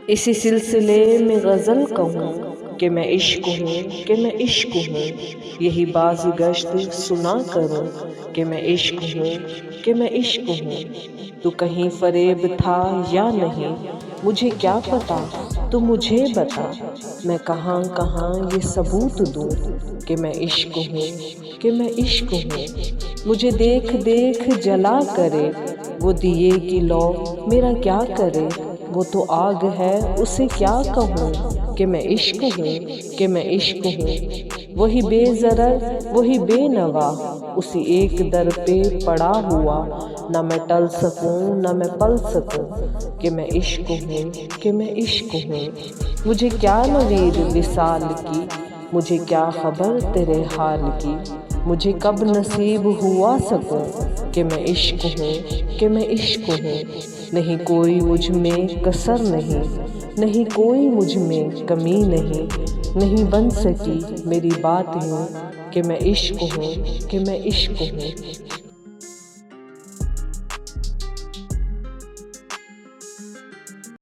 इसी सिलसिले में गज़ल कहूँ कि मैं इश्क हूँ, कि मैं इश्क हूँ। यही बाज़गश्त सुना करूँ कि मैं इश्क हूँ, कि मैं इश्क हूँ। तू कहीं फ़रेब था या नहीं मुझे क्या पता, तू मुझे बता। मैं कहाँ कहाँ ये सबूत दूँ कि मैं इश्क हूँ, कि मैं इश्क हूँ। मुझे देख देख जला करे वो दिए की लौ मेरा क्या करे। वो तो आग है उसे क्या कहूँ कि मैं इश्क हूँ, कि मैं इश्क हूँ। वही बेज़रर वही बेनवा उसी एक दर पे पड़ा हुआ। न मैं टल सकूँ न मैं पल सकूँ कि मैं इश्क हूँ, कि मैं इश्क हूँ। मुझे क्या नवीद विसाल की, मुझे क्या खबर तेरे हाल की। मुझे कब नसीब हुआ सकूं कि मैं इश्क हूँ, कि मैं इश्क हूँ। नहीं कोई मुझ में कसर नहीं, नहीं कोई मुझ में कमी नहीं। नहीं बन सकी मेरी बात यूं कि मैं इश्क हूँ, कि मैं इश्क हूँ।